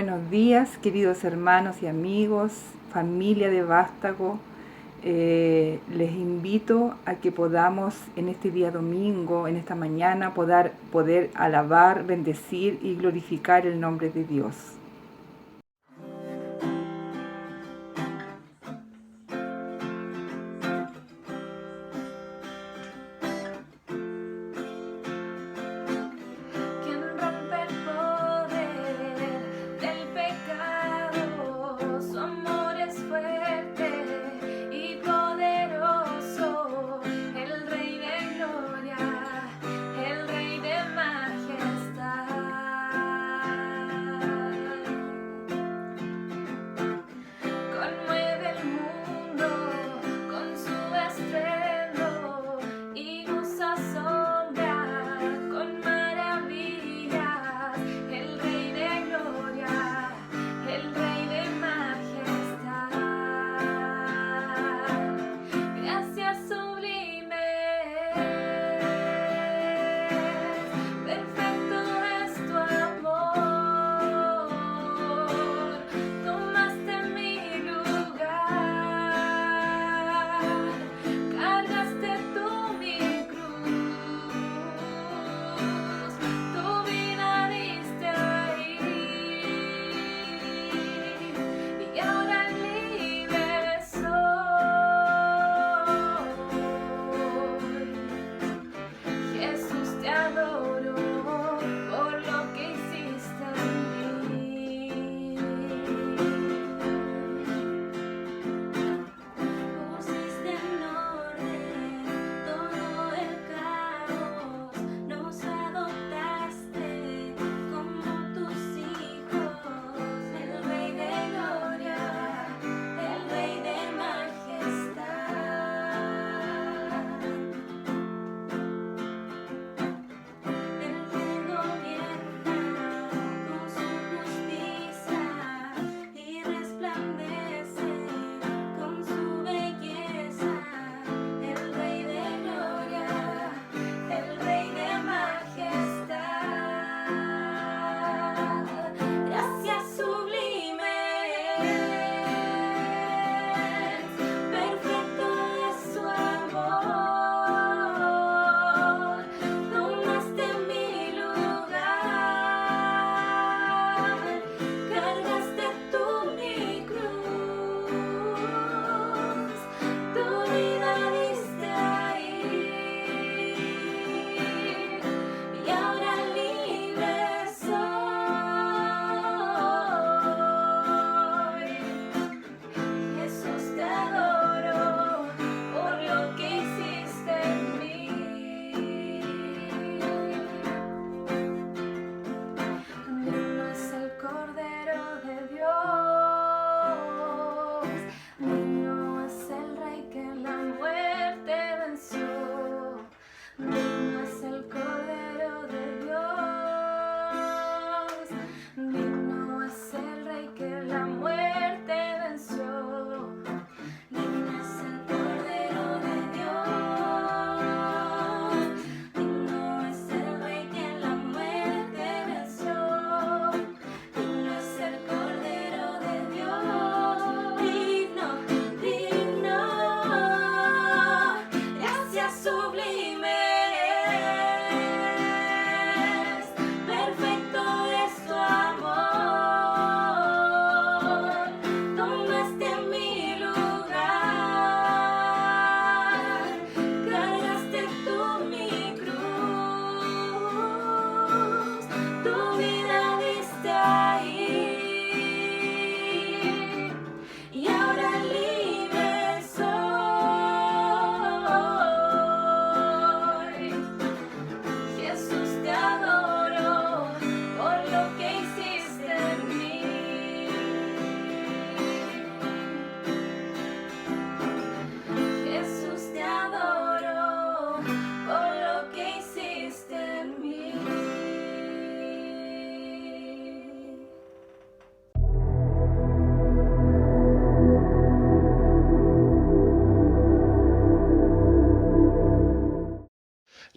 Buenos días, queridos hermanos y amigos, familia de Vástago. Les invito a que podamos en este día domingo, en esta mañana, poder alabar, bendecir y glorificar el nombre de Dios.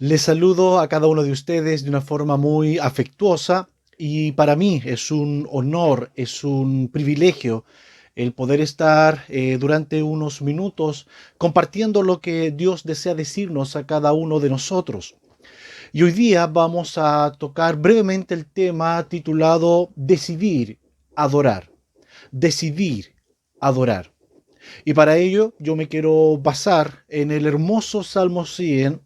Les saludo a cada uno de ustedes de una forma muy afectuosa Y para mí es un honor, es un privilegio el poder estar durante unos minutos compartiendo lo que Dios desea decirnos a cada uno de nosotros. Y hoy día vamos a tocar brevemente el tema titulado Decidir, adorar. Decidir, adorar. Y para ello yo me quiero basar en el hermoso Salmo 100.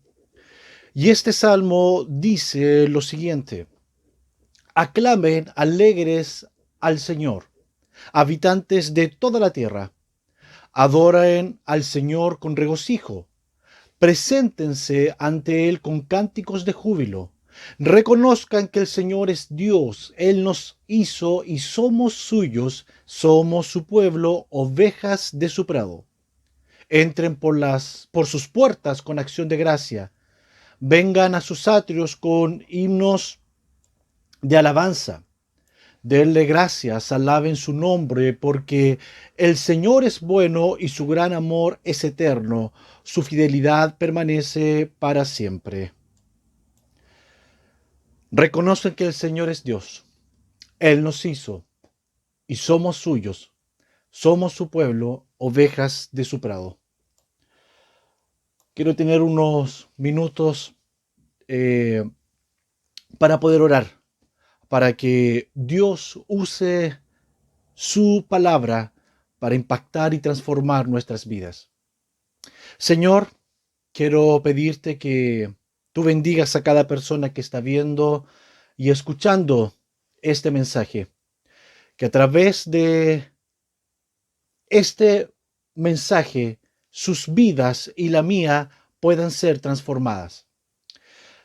Y este salmo dice lo siguiente: aclamen alegres al Señor, habitantes de toda la tierra. Adoren al Señor con regocijo. Preséntense ante Él con cánticos de júbilo. Reconozcan que el Señor es Dios. Él nos hizo y somos suyos. Somos su pueblo, ovejas de su prado. Entren por sus puertas con acción de gracia. Vengan a sus atrios con himnos de alabanza. Denle gracias, alaben su nombre, porque el Señor es bueno y su gran amor es eterno. Su fidelidad permanece para siempre. Reconocen que el Señor es Dios. Él nos hizo y somos suyos. Somos su pueblo, ovejas de su prado. Quiero tener unos minutos eh, para poder orar, para que Dios use su palabra para impactar y transformar nuestras vidas. Señor, quiero pedirte que tú bendigas a cada persona que está viendo y escuchando este mensaje, que a través de este mensaje sus vidas y la mía puedan ser transformadas.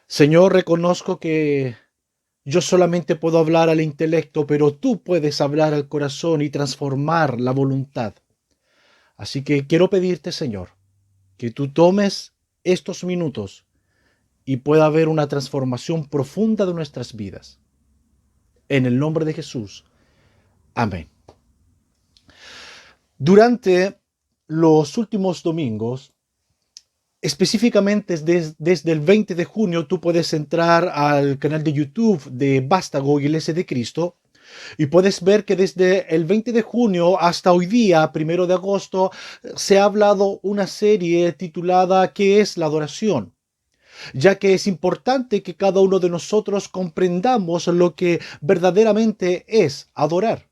Señor, reconozco que yo solamente puedo hablar al intelecto, pero tú puedes hablar al corazón y transformar la voluntad. Así que quiero pedirte, Señor, que tú tomes estos minutos y pueda haber una transformación profunda de nuestras vidas. En el nombre de Jesús. Amén. Durante los últimos domingos, específicamente desde el 20 de junio, tú puedes entrar al canal de YouTube de Vástago Iglesia de Cristo y puedes ver que desde el 20 de junio hasta hoy día, 1 de agosto, se ha hablado una serie titulada ¿Qué es la adoración? Ya que es importante que cada uno de nosotros comprendamos lo que verdaderamente es adorar.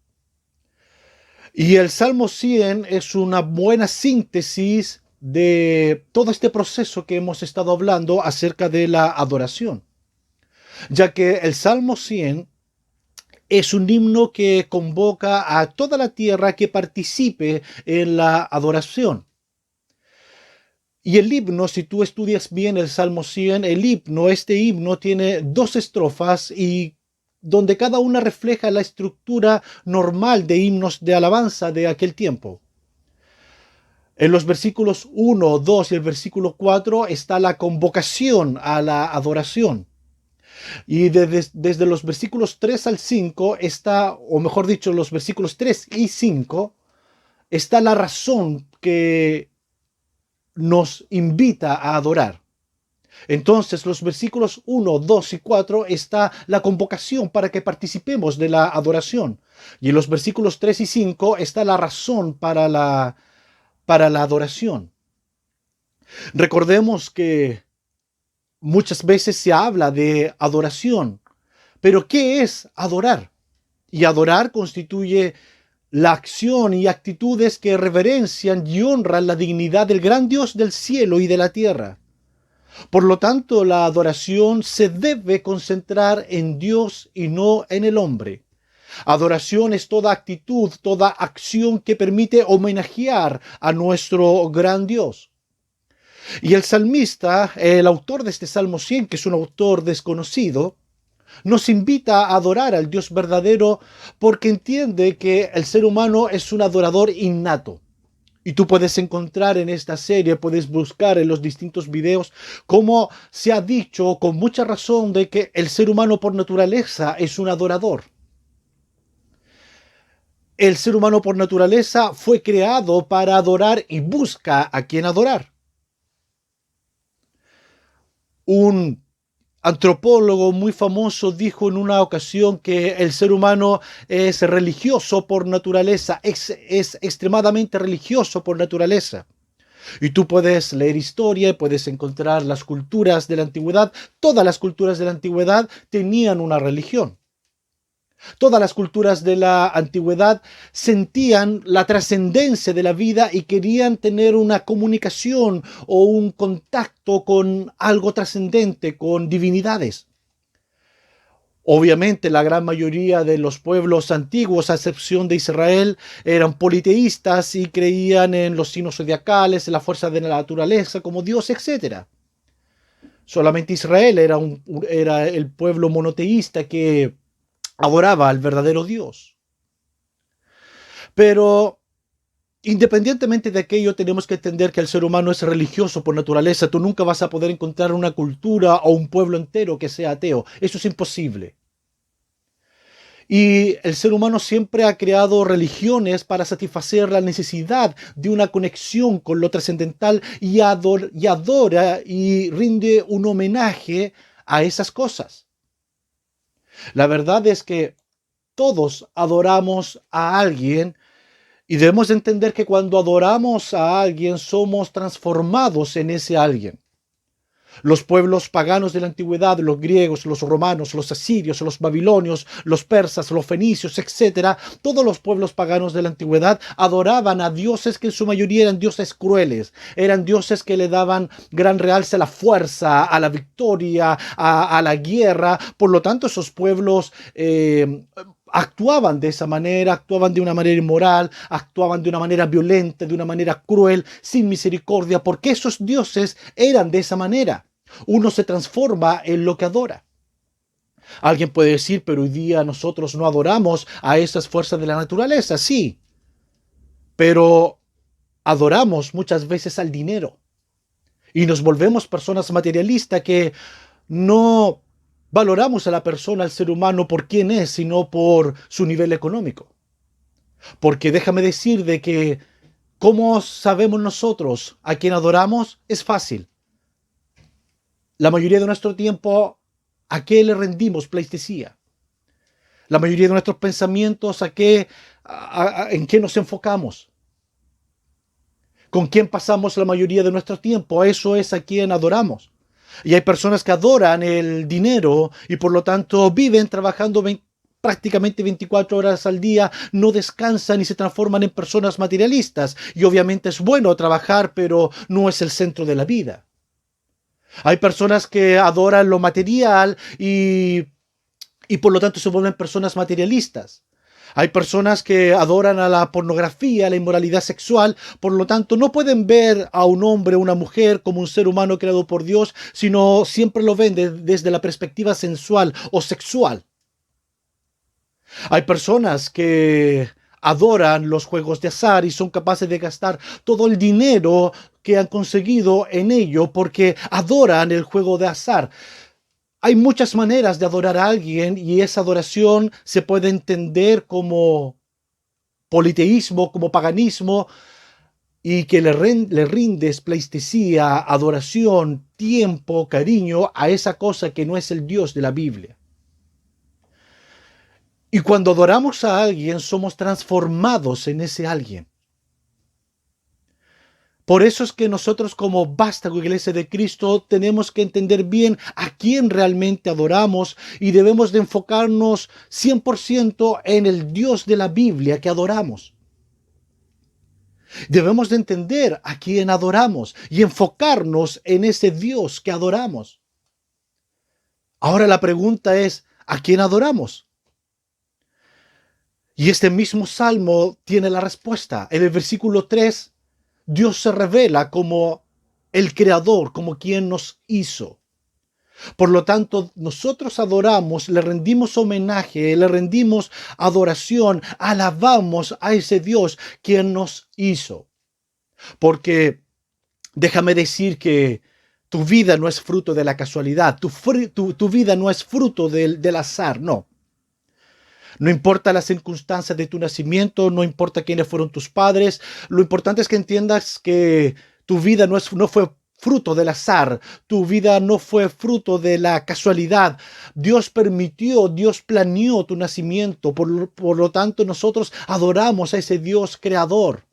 Y el Salmo 100 es una buena síntesis de todo este proceso que hemos estado hablando acerca de la adoración, ya que el Salmo 100 es un himno que convoca a toda la tierra que participe en la adoración. Y el himno, si tú estudias bien el Salmo 100, este himno tiene dos estrofas y donde cada una refleja la estructura normal de himnos de alabanza de aquel tiempo. En los versículos 1, 2 y el versículo 4 está la convocación a la adoración. Y desde los versículos 3 al 5 está, o mejor dicho, los versículos 3 y 5, está la razón que nos invita a adorar. Entonces, los versículos 1, 2 y 4 está la convocación para que participemos de la adoración. Y en los versículos 3 y 5 está la razón para la adoración. Recordemos que muchas veces se habla de adoración, pero ¿qué es adorar? Y adorar constituye la acción y actitudes que reverencian y honran la dignidad del gran Dios del cielo y de la tierra. Por lo tanto, la adoración se debe concentrar en Dios y no en el hombre. Adoración es toda actitud, toda acción que permite homenajear a nuestro gran Dios. Y el salmista, el autor de este Salmo 100, que es un autor desconocido, nos invita a adorar al Dios verdadero porque entiende que el ser humano es un adorador innato. Y tú puedes encontrar en esta serie, puedes buscar en los distintos videos cómo se ha dicho con mucha razón de que el ser humano por naturaleza es un adorador. El ser humano por naturaleza fue creado para adorar y busca a quien adorar. Un antropólogo muy famoso dijo en una ocasión que el ser humano es religioso por naturaleza, es extremadamente religioso por naturaleza. Y tú puedes leer historia, puedes encontrar las culturas de la antigüedad. Todas las culturas de la antigüedad tenían una religión. Todas las culturas de la antigüedad sentían la trascendencia de la vida y querían tener una comunicación o un contacto con algo trascendente, con divinidades. Obviamente la gran mayoría de los pueblos antiguos, a excepción de Israel, eran politeístas y creían en los signos zodiacales, en la fuerza de la naturaleza como Dios, etc. Solamente Israel era el pueblo monoteísta que adoraba al verdadero Dios. Pero independientemente de aquello, tenemos que entender que el ser humano es religioso por naturaleza. Tú nunca vas a poder encontrar una cultura o un pueblo entero que sea ateo. Eso es imposible. Y el ser humano siempre ha creado religiones para satisfacer la necesidad de una conexión con lo trascendental y adora y rinde un homenaje a esas cosas. La verdad es que todos adoramos a alguien y debemos entender que cuando adoramos a alguien somos transformados en ese alguien. Los pueblos paganos de la antigüedad, los griegos, los romanos, los asirios, los babilonios, los persas, los fenicios, etc., todos los pueblos paganos de la antigüedad adoraban a dioses que en su mayoría eran dioses crueles, eran dioses que le daban gran realce a la fuerza, a la victoria, a la guerra. Por lo tanto, esos pueblos actuaban de esa manera, actuaban de una manera inmoral, actuaban de una manera violenta, de una manera cruel, sin misericordia, porque esos dioses eran de esa manera. Uno se transforma en lo que adora. Alguien puede decir, pero hoy día nosotros no adoramos a esas fuerzas de la naturaleza. Sí, pero adoramos muchas veces al dinero y nos volvemos personas materialistas que no valoramos a la persona, al ser humano, por quién es, sino por su nivel económico. Porque déjame decir de que, ¿cómo sabemos nosotros a quién adoramos? Es fácil. La mayoría de nuestro tiempo, ¿a qué le rendimos pleitesía? La mayoría de nuestros pensamientos, ¿en qué nos enfocamos? ¿Con quién pasamos la mayoría de nuestro tiempo? Eso es a quien adoramos. Y hay personas que adoran el dinero y por lo tanto viven trabajando prácticamente 24 horas al día, no descansan y se transforman en personas materialistas. Y obviamente es bueno trabajar, pero no es el centro de la vida. Hay personas que adoran lo material y por lo tanto se vuelven personas materialistas. Hay personas que adoran a la pornografía, a la inmoralidad sexual, por lo tanto no pueden ver a un hombre o una mujer como un ser humano creado por Dios, sino siempre lo ven desde la perspectiva sensual o sexual. Hay personas que adoran los juegos de azar y son capaces de gastar todo el dinero que han conseguido en ello porque adoran el juego de azar. Hay muchas maneras de adorar a alguien y esa adoración se puede entender como politeísmo, como paganismo, y que le rindes pleitesía, adoración, tiempo, cariño a esa cosa que no es el Dios de la Biblia. Y cuando adoramos a alguien, somos transformados en ese alguien. Por eso es que nosotros como Vástago Iglesia de Cristo tenemos que entender bien a quién realmente adoramos y debemos de enfocarnos 100% en el Dios de la Biblia que adoramos. Debemos de entender a quién adoramos y enfocarnos en ese Dios que adoramos. Ahora la pregunta es, ¿a quién adoramos? Y este mismo salmo tiene la respuesta. En el versículo 3, Dios se revela como el creador, como quien nos hizo. Por lo tanto, nosotros adoramos, le rendimos homenaje, le rendimos adoración, alabamos a ese Dios quien nos hizo. Porque déjame decir que tu vida no es fruto de la casualidad, tu vida no es fruto del azar, no. No importa las circunstancias de tu nacimiento, no importa quiénes fueron tus padres, lo importante es que entiendas que tu vida no fue fruto del azar, tu vida no fue fruto de la casualidad. Dios permitió, Dios planeó tu nacimiento, por lo tanto nosotros adoramos a ese Dios creador.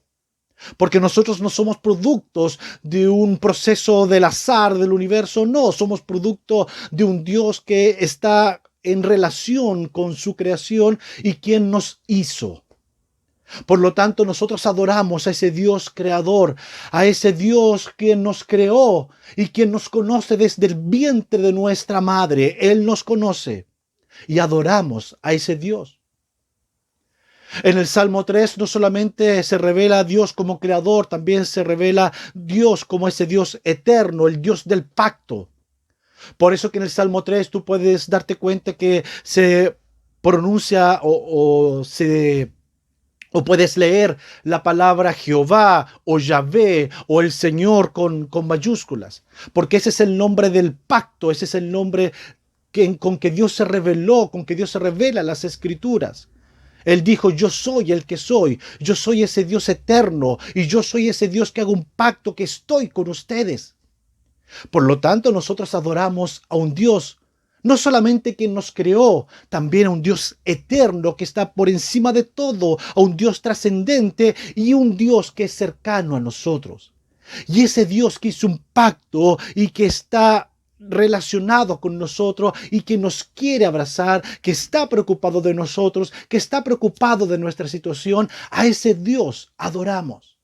Porque nosotros no somos productos de un proceso del azar del universo, no, somos producto de un Dios que está en relación con su creación y quien nos hizo. Por lo tanto, nosotros adoramos a ese Dios creador, a ese Dios quien nos creó y quien nos conoce desde el vientre de nuestra madre. Él nos conoce y adoramos a ese Dios. En el Salmo 3 no solamente se revela a Dios como creador, también se revela Dios como ese Dios eterno, el Dios del pacto. Por eso que en el Salmo 3 tú puedes darte cuenta que se pronuncia o puedes leer la palabra Jehová o Yahvé o el Señor con mayúsculas. Porque ese es el nombre del pacto, ese es el nombre con que Dios se reveló, con que Dios se revela en las Escrituras. Él dijo, yo soy el que soy, yo soy ese Dios eterno y yo soy ese Dios que hago un pacto, que estoy con ustedes. Por lo tanto, nosotros adoramos a un Dios, no solamente quien nos creó, también a un Dios eterno que está por encima de todo, a un Dios trascendente y un Dios que es cercano a nosotros. Y ese Dios que hizo un pacto y que está relacionado con nosotros y que nos quiere abrazar, que está preocupado de nosotros, que está preocupado de nuestra situación, a ese Dios adoramos.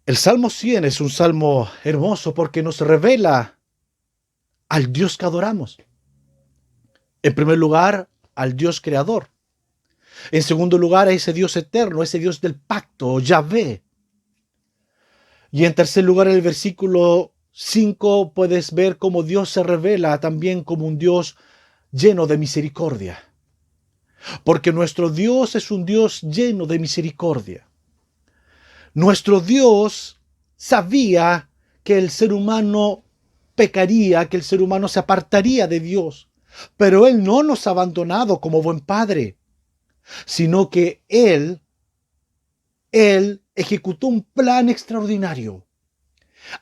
El Salmo 100 es un salmo hermoso porque nos revela al Dios que adoramos. En primer lugar, al Dios creador. En segundo lugar, a ese Dios eterno, ese Dios del pacto, Yahvé. Y en tercer lugar, en el versículo 5 puedes ver cómo Dios se revela también como un Dios lleno de misericordia. Porque nuestro Dios es un Dios lleno de misericordia. Nuestro Dios sabía que el ser humano pecaría, que el ser humano se apartaría de Dios. Pero Él no nos ha abandonado como buen padre, sino que Él ejecutó un plan extraordinario.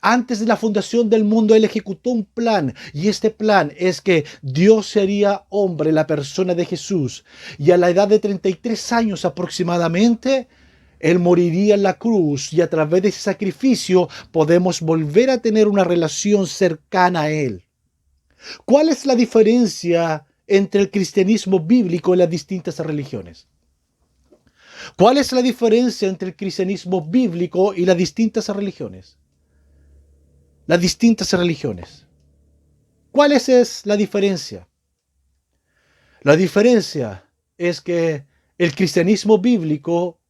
Antes de la fundación del mundo, Él ejecutó un plan, y este plan es que Dios se haría hombre, la persona de Jesús, y a la edad de 33 años aproximadamente, Él moriría en la cruz, y a través de ese sacrificio podemos volver a tener una relación cercana a Él. ¿Cuál es la diferencia entre el cristianismo bíblico y las distintas religiones? ¿Cuál es la diferencia entre el cristianismo bíblico y las distintas religiones? Las distintas religiones. ¿Cuál es la diferencia? La diferencia es que el cristianismo bíblico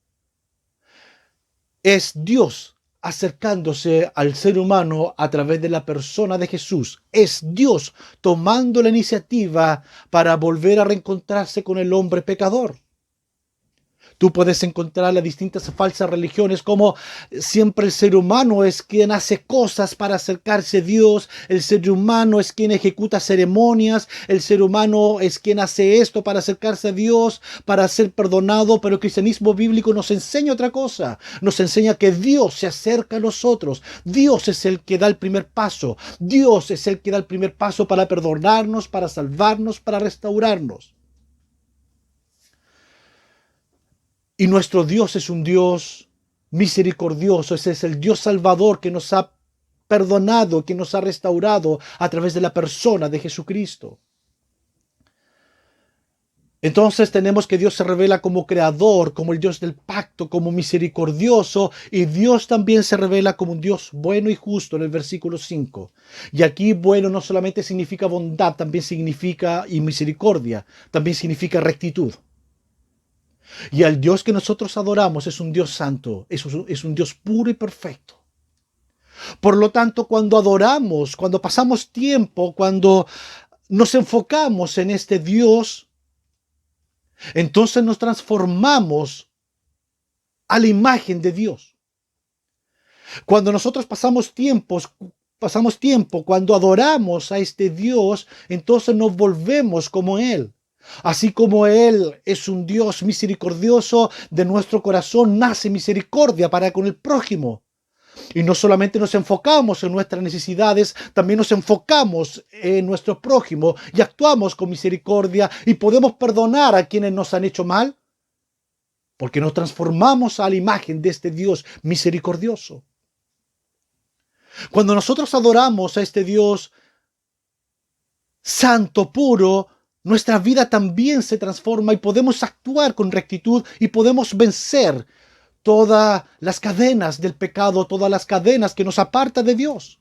es Dios acercándose al ser humano a través de la persona de Jesús. Es Dios tomando la iniciativa para volver a reencontrarse con el hombre pecador. Tú puedes encontrar las distintas falsas religiones como siempre el ser humano es quien hace cosas para acercarse a Dios, el ser humano es quien ejecuta ceremonias, el ser humano es quien hace esto para acercarse a Dios, para ser perdonado, pero el cristianismo bíblico nos enseña otra cosa, nos enseña que Dios se acerca a nosotros, Dios es el que da el primer paso, Dios es el que da el primer paso para perdonarnos, para salvarnos, para restaurarnos. Y nuestro Dios es un Dios misericordioso, ese es el Dios salvador que nos ha perdonado, que nos ha restaurado a través de la persona de Jesucristo. Entonces tenemos que Dios se revela como creador, como el Dios del pacto, como misericordioso, y Dios también se revela como un Dios bueno y justo en el versículo 5. Y aquí bueno no solamente significa bondad, también significa, y misericordia, también significa rectitud. Y al Dios que nosotros adoramos es un Dios santo, es un Dios puro y perfecto. Por lo tanto, cuando adoramos, cuando pasamos tiempo, cuando nos enfocamos en este Dios, entonces nos transformamos a la imagen de Dios. Cuando nosotros pasamos tiempo, cuando adoramos a este Dios, entonces nos volvemos como Él. Así como Él es un Dios misericordioso, de nuestro corazón nace misericordia para con el prójimo. Y no solamente nos enfocamos en nuestras necesidades, también nos enfocamos en nuestro prójimo y actuamos con misericordia y podemos perdonar a quienes nos han hecho mal, porque nos transformamos a la imagen de este Dios misericordioso. Cuando nosotros adoramos a este Dios santo, puro, nuestra vida también se transforma y podemos actuar con rectitud y podemos vencer todas las cadenas del pecado, todas las cadenas que nos apartan de Dios.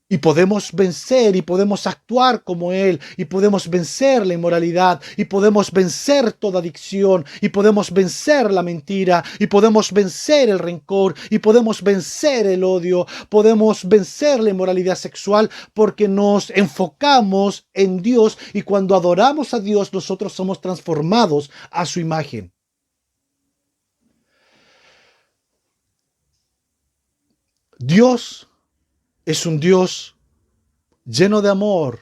Y podemos vencer y podemos actuar como Él y podemos vencer la inmoralidad y podemos vencer toda adicción y podemos vencer la mentira y podemos vencer el rencor y podemos vencer el odio, podemos vencer la inmoralidad sexual porque nos enfocamos en Dios y cuando adoramos a Dios nosotros somos transformados a su imagen. Dios es un Dios lleno de amor,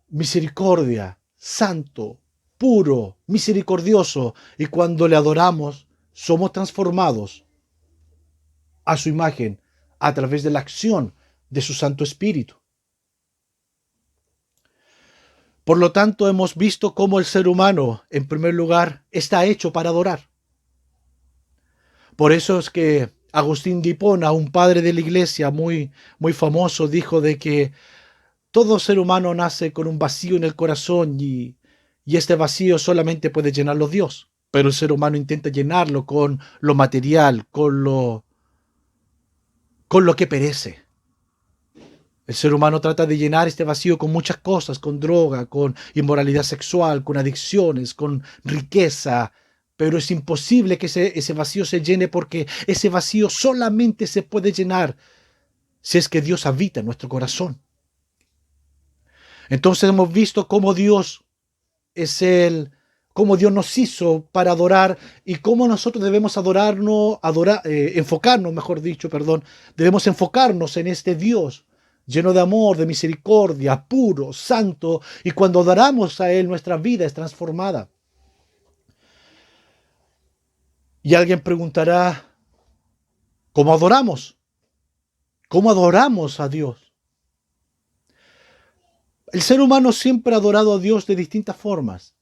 misericordia, santo, puro, misericordioso, y cuando le adoramos, somos transformados a su imagen a través de la acción de su Santo Espíritu. Por lo tanto, hemos visto cómo el ser humano, en primer lugar, está hecho para adorar. Por eso es que Agustín de Hipona, un padre de la iglesia muy famoso, dijo de que todo ser humano nace con un vacío en el corazón y este vacío solamente puede llenarlo Dios. Pero el ser humano intenta llenarlo con lo material, con lo que perece. El ser humano trata de llenar este vacío con muchas cosas, con droga, con inmoralidad sexual, con adicciones, con riqueza. Pero es imposible que ese vacío se llene porque ese vacío solamente se puede llenar si es que Dios habita en nuestro corazón. Entonces hemos visto cómo Dios cómo Dios nos hizo para adorar y cómo nosotros debemos debemos enfocarnos en este Dios lleno de amor, de misericordia, puro, santo, y cuando adoramos a Él nuestra vida es transformada. Y alguien preguntará, ¿cómo adoramos? ¿Cómo adoramos a Dios? El ser humano siempre ha adorado a Dios de distintas formas.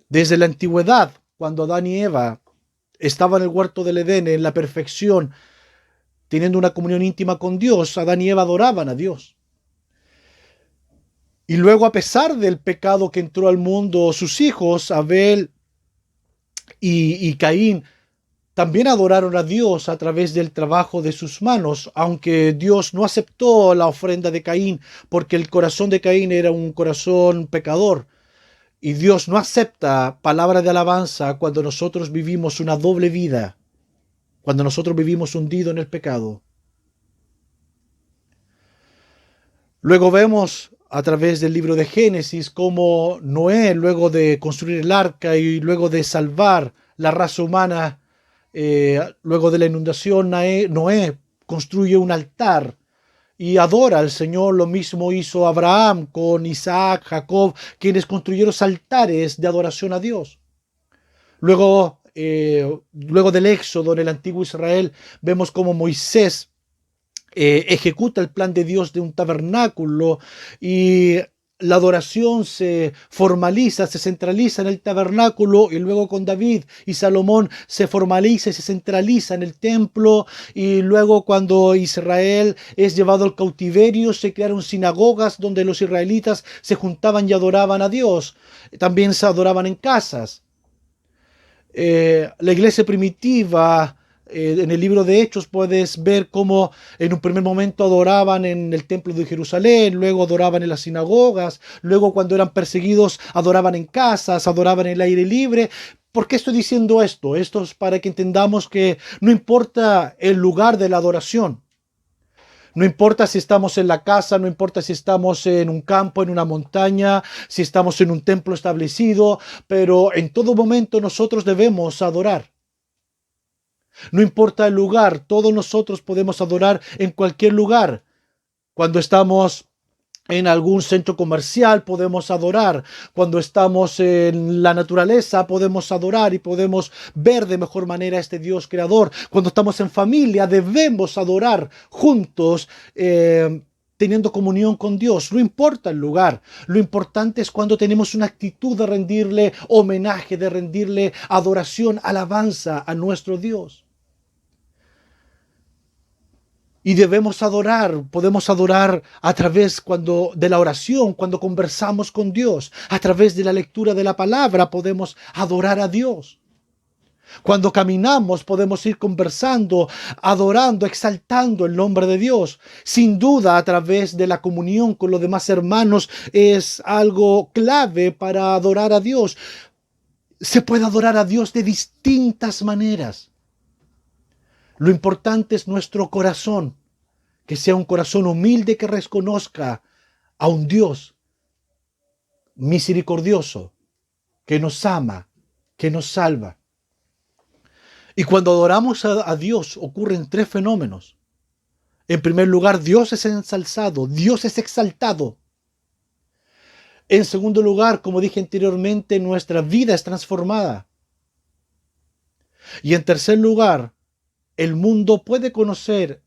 Desde la antigüedad, cuando Adán y Eva estaban en el huerto del Edén en la perfección, teniendo una comunión íntima con Dios, Adán y Eva adoraban a Dios. Y luego, a pesar del pecado que entró al mundo, sus hijos, Abel y Caín, también adoraron a Dios a través del trabajo de sus manos, aunque Dios no aceptó la ofrenda de Caín, porque el corazón de Caín era un corazón pecador. Y Dios no acepta palabra de alabanza cuando nosotros vivimos una doble vida, cuando nosotros vivimos hundidos en el pecado. Luego vemos a través del libro de Génesis cómo Noé, luego de construir el arca y luego de salvar la raza humana, luego de la inundación, Noé construye un altar y adora al Señor. Lo mismo hizo Abraham con Isaac, Jacob, quienes construyeron altares de adoración a Dios. Luego del Éxodo en el antiguo Israel, vemos cómo Moisés ejecuta el plan de Dios de un tabernáculo y la adoración se formaliza, se centraliza en el tabernáculo, y luego con David y Salomón se formaliza y se centraliza en el templo, y luego cuando Israel es llevado al cautiverio se crearon sinagogas donde los israelitas se juntaban y adoraban a Dios. También se adoraban en casas. La iglesia primitiva, en el libro de Hechos puedes ver cómo en un primer momento adoraban en el templo de Jerusalén, luego adoraban en las sinagogas, luego cuando eran perseguidos adoraban en casas, adoraban en el aire libre. ¿Por qué estoy diciendo esto? Esto es para que entendamos que no importa el lugar de la adoración. No importa si estamos en la casa, no importa si estamos en un campo, en una montaña, si estamos en un templo establecido, pero en todo momento nosotros debemos adorar. No importa el lugar, todos nosotros podemos adorar en cualquier lugar. Cuando estamos en algún centro comercial podemos adorar. Cuando estamos en la naturaleza podemos adorar y podemos ver de mejor manera a este Dios creador. Cuando estamos en familia debemos adorar juntos, teniendo comunión con Dios. No importa el lugar, lo importante es cuando tenemos una actitud de rendirle homenaje, de rendirle adoración, alabanza a nuestro Dios. Y debemos adorar, podemos adorar a través de la oración, cuando conversamos con Dios, a través de la lectura de la palabra podemos adorar a Dios. Cuando caminamos podemos ir conversando, adorando, exaltando el nombre de Dios. Sin duda, a través de la comunión con los demás hermanos es algo clave para adorar a Dios. Se puede adorar a Dios de distintas maneras. Lo importante es nuestro corazón, que sea un corazón humilde que reconozca a un Dios misericordioso, que nos ama, que nos salva. Y cuando adoramos a Dios ocurren tres fenómenos. En primer lugar, Dios es ensalzado, Dios es exaltado. En segundo lugar, como dije anteriormente, nuestra vida es transformada. Y en tercer lugar, el mundo puede conocer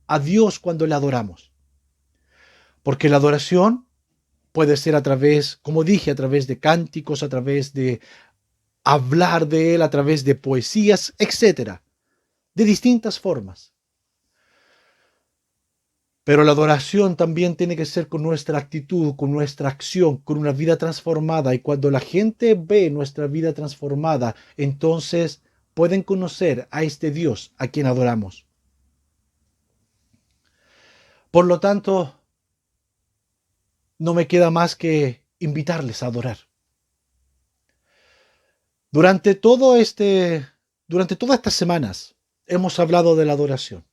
a Dios cuando le adoramos. Porque la adoración puede ser a través, como dije, a través de cánticos, a través de hablar de Él, a través de poesías, etcétera, de distintas formas. Pero la adoración también tiene que ser con nuestra actitud, con nuestra acción, con una vida transformada. Y cuando la gente ve nuestra vida transformada, entonces pueden conocer a este Dios a quien adoramos. Por lo tanto, no me queda más que invitarles a adorar. Durante todas estas semanas hemos hablado de la adoración.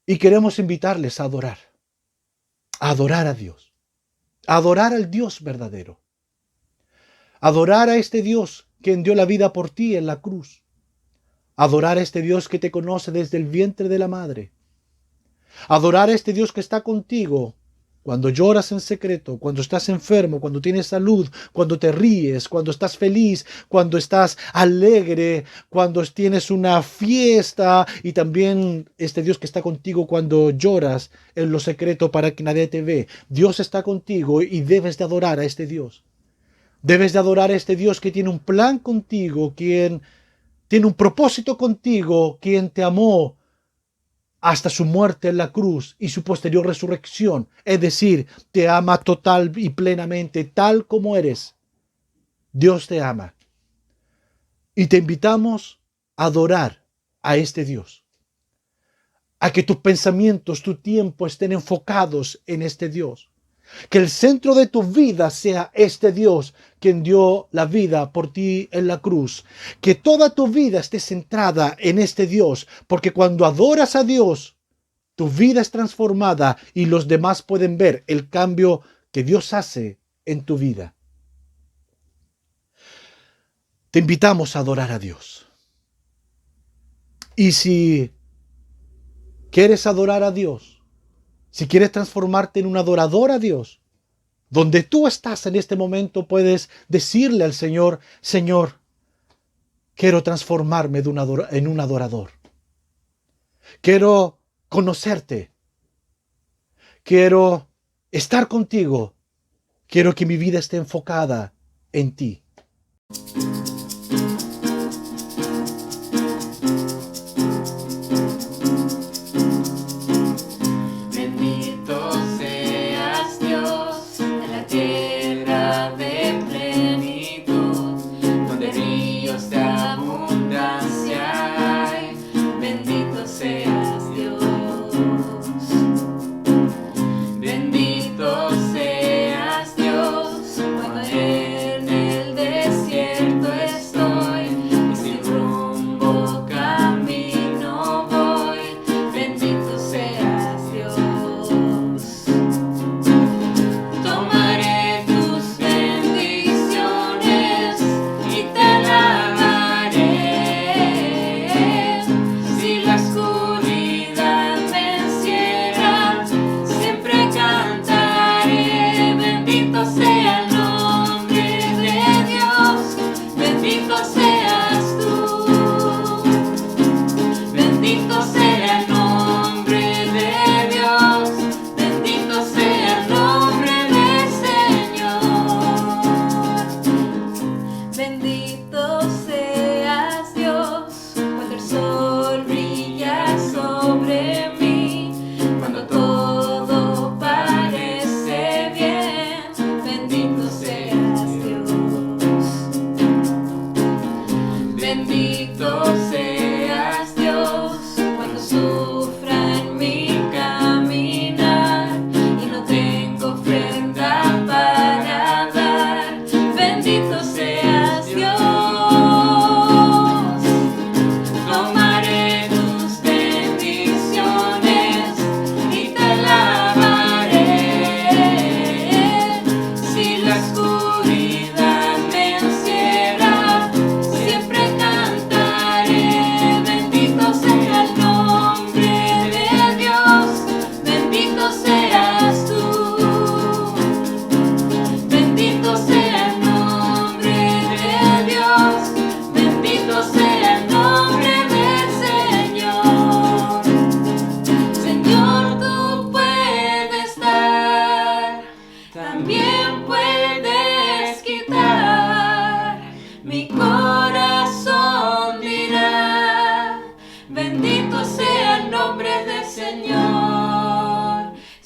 Y queremos invitarles a adorar a Dios, a adorar al Dios verdadero, adorar a este Dios quien dio la vida por ti en la cruz, adorar a este Dios que te conoce desde el vientre de la madre, adorar a este Dios que está contigo cuando lloras en secreto, cuando estás enfermo, cuando tienes salud, cuando te ríes, cuando estás feliz, cuando estás alegre, cuando tienes una fiesta, y también este Dios que está contigo cuando lloras en lo secreto para que nadie te ve. Dios está contigo y debes de adorar a este Dios. Debes de adorar a este Dios que tiene un plan contigo, quien tiene un propósito contigo, quien te amó hasta su muerte en la cruz y su posterior resurrección. Es decir, te ama total y plenamente, tal como eres. Dios te ama. Y te invitamos a adorar a este Dios. A que tus pensamientos, tu tiempo estén enfocados en este Dios. Que el centro de tu vida sea este Dios quien dio la vida por ti en la cruz. Que toda tu vida esté centrada en este Dios, porque cuando adoras a Dios, tu vida es transformada y los demás pueden ver el cambio que Dios hace en tu vida. Te invitamos a adorar a Dios. Y si quieres adorar a Dios, si quieres transformarte en un adorador a Dios, donde tú estás en este momento puedes decirle al Señor: Señor, quiero transformarme en un adorador. Quiero conocerte. Quiero estar contigo. Quiero que mi vida esté enfocada en ti.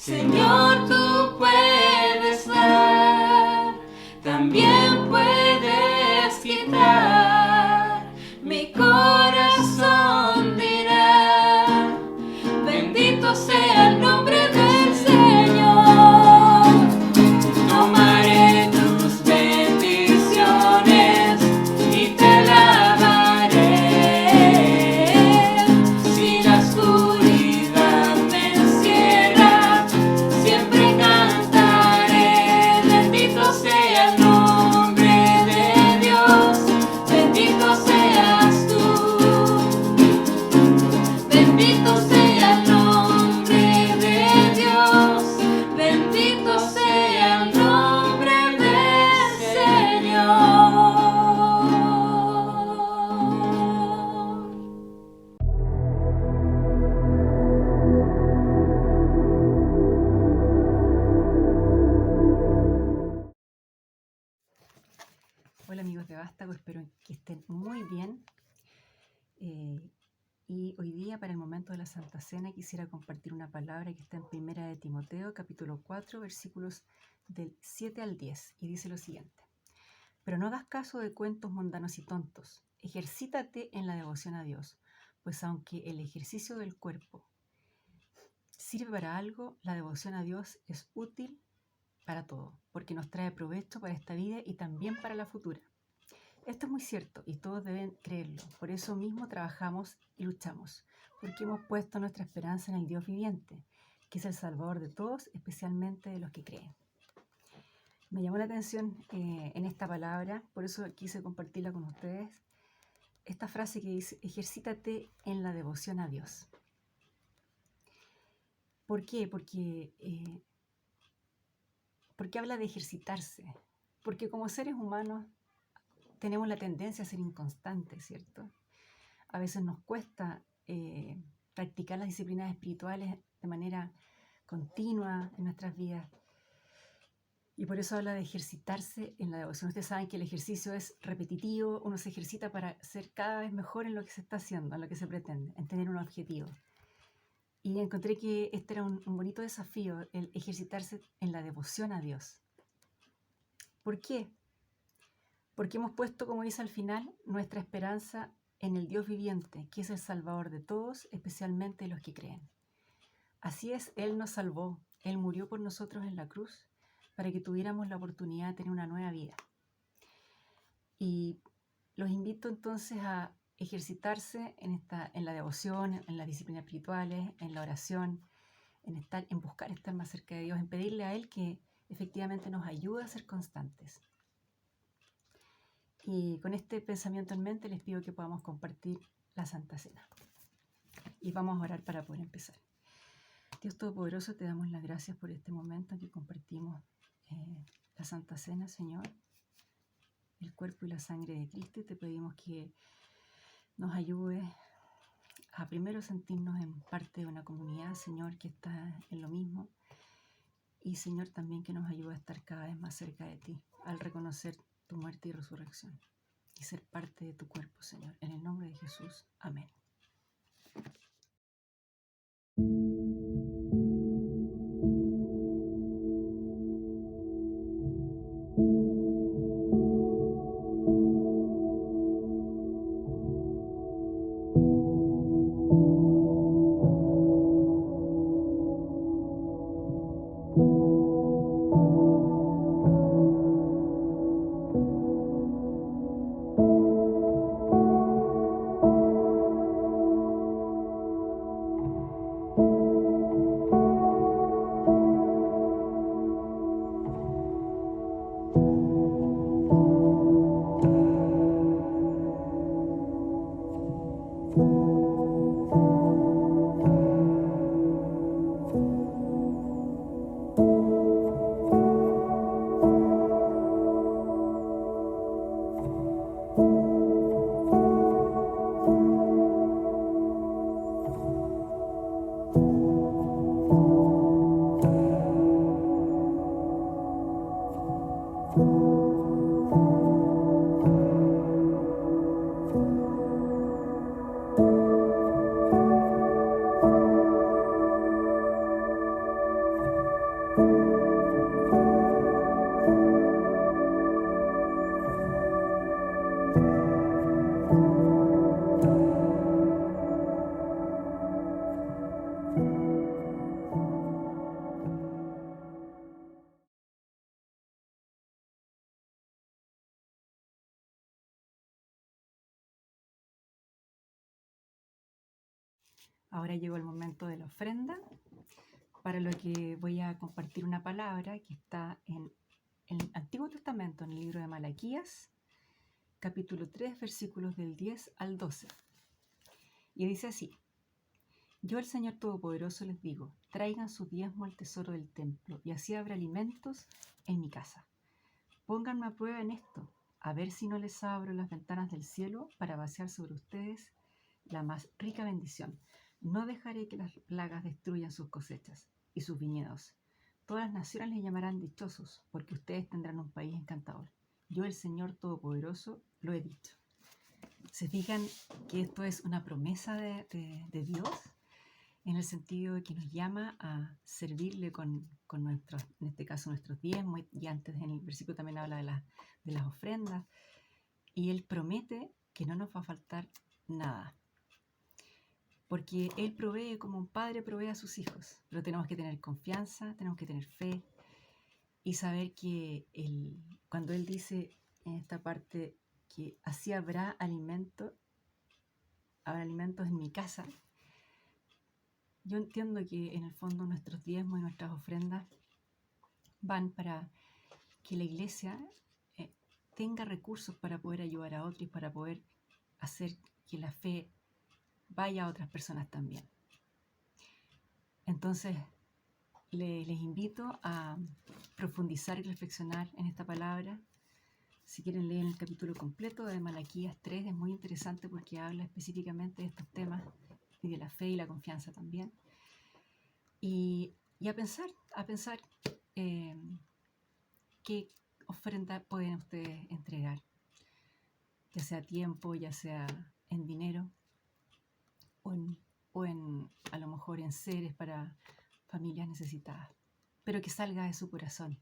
Señor, tú puedes dar, también puedes quitar. Mi corazón dirá, bendito sea el nombre del Señor. Tomaré tus bendiciones y te alabaré. Si la oscuridad me encierra, siempre cantaré. Bendito sea el nombre de Dios, bendito seas tú. Bendito sea el nombre de Dios, bendito sea el nombre del Señor. Hola amigos de Vástago, espero que estén muy bien. Y hoy día, para el momento de la Santa Cena, quisiera compartir una palabra que está en Primera de Timoteo, capítulo 4, versículos del 7 al 10, y dice lo siguiente: Pero no hagas caso de cuentos mundanos y tontos, ejercítate en la devoción a Dios, pues aunque el ejercicio del cuerpo sirve para algo, la devoción a Dios es útil para todo, porque nos trae provecho para esta vida y también para la futura. Esto es muy cierto y todos deben creerlo. Por eso mismo trabajamos y luchamos, porque hemos puesto nuestra esperanza en el Dios viviente, que es el Salvador de todos, especialmente de los que creen. Me llamó la atención en esta palabra, por eso quise compartirla con ustedes, esta frase que dice: ejercítate en la devoción a Dios. ¿Por qué? Porque habla de ejercitarse. Porque como seres humanos tenemos la tendencia a ser inconstantes, ¿cierto? A veces nos cuesta practicar las disciplinas espirituales de manera continua en nuestras vidas. Y por eso habla de ejercitarse en la devoción. Ustedes saben que el ejercicio es repetitivo, uno se ejercita para ser cada vez mejor en lo que se está haciendo, en lo que se pretende, en tener un objetivo. Y encontré que este era un bonito desafío, el ejercitarse en la devoción a Dios. ¿Por qué? Porque hemos puesto, como dice al final, nuestra esperanza en el Dios viviente, que es el Salvador de todos, especialmente de los que creen. Así es, Él nos salvó, Él murió por nosotros en la cruz para que tuviéramos la oportunidad de tener una nueva vida. Y los invito entonces a ejercitarse en la devoción, en las disciplinas espirituales, en la oración, en buscar estar más cerca de Dios, en pedirle a Él que efectivamente nos ayude a ser constantes. Y con este pensamiento en mente les pido que podamos compartir la Santa Cena. Y vamos a orar para poder empezar. Dios Todopoderoso, te damos las gracias por este momento en que compartimos la Santa Cena, Señor, el cuerpo y la sangre de Cristo, y te pedimos que nos ayude a primero sentirnos en parte de una comunidad, Señor, que está en lo mismo, y Señor, también que nos ayude a estar cada vez más cerca de ti, al reconocer tu muerte y resurrección, y ser parte de tu cuerpo, Señor. En el nombre de Jesús. Amén. Ahora llegó el momento de la ofrenda, para lo que voy a compartir una palabra que está en el Antiguo Testamento, en el libro de Malaquías, capítulo 3, versículos del 10 al 12. Y dice así: Yo, el Señor Todopoderoso, les digo, traigan su diezmo al tesoro del templo, y así habrá alimentos en mi casa. Pónganme a prueba en esto, a ver si no les abro las ventanas del cielo para vaciar sobre ustedes la más rica bendición. No dejaré que las plagas destruyan sus cosechas y sus viñedos. Todas las naciones les llamarán dichosos, porque ustedes tendrán un país encantador. Yo, el Señor Todopoderoso, lo he dicho. ¿Se fijan que esto es una promesa de Dios? En el sentido de que nos llama a servirle con nuestros, en este caso, nuestros diezmos, y antes en el versículo también habla de las ofrendas, y Él promete que no nos va a faltar nada, porque Él provee como un padre provee a sus hijos, pero tenemos que tener confianza, tenemos que tener fe, y saber que cuando Él dice en esta parte que así habrá alimentos en mi casa, yo entiendo que en el fondo nuestros diezmos y nuestras ofrendas van para que la iglesia tenga recursos para poder ayudar a otros y para poder hacer que la fe vaya a otras personas también. Entonces, les invito a profundizar y reflexionar en esta palabra. Si quieren leer el capítulo completo de Malaquías 3, es muy interesante porque habla específicamente de estos temas y de la fe y la confianza también. Y a pensar qué ofrenda pueden ustedes entregar, ya sea tiempo, ya sea en dinero, o a lo mejor en seres para familias necesitadas, pero que salga de su corazón.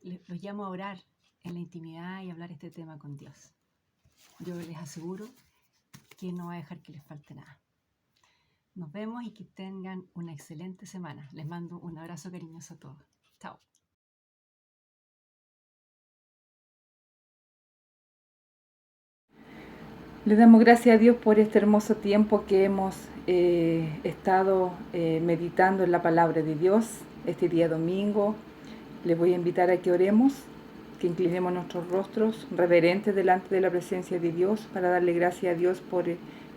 Los llamo a orar en la intimidad y hablar este tema con Dios. Yo les aseguro que no va a dejar que les falte nada. Nos vemos y que tengan una excelente semana. Les mando un abrazo cariñoso a todos. Chao. Le damos gracias a Dios por este hermoso tiempo que hemos estado meditando en la palabra de Dios este día domingo. Les voy a invitar a que oremos, que inclinemos nuestros rostros reverentes delante de la presencia de Dios para darle gracias a Dios por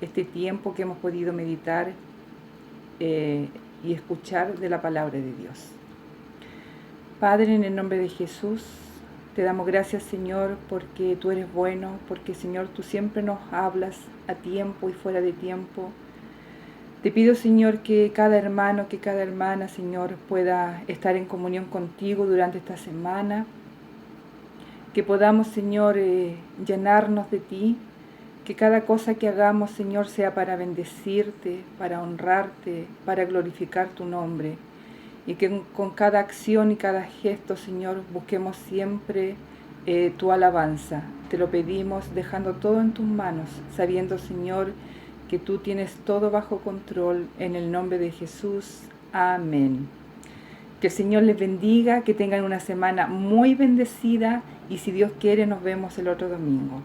este tiempo que hemos podido meditar y escuchar de la palabra de Dios. Padre, en el nombre de Jesús, te damos gracias, Señor, porque tú eres bueno, porque, Señor, tú siempre nos hablas a tiempo y fuera de tiempo. Te pido, Señor, que cada hermano, que cada hermana, Señor, pueda estar en comunión contigo durante esta semana, que podamos, Señor, llenarnos de ti, que cada cosa que hagamos, Señor, sea para bendecirte, para honrarte, para glorificar tu nombre. Y que con cada acción y cada gesto, Señor, busquemos siempre tu alabanza. Te lo pedimos dejando todo en tus manos, sabiendo, Señor, que tú tienes todo bajo control. En el nombre de Jesús. Amén. Que el Señor les bendiga, que tengan una semana muy bendecida y si Dios quiere nos vemos el otro domingo.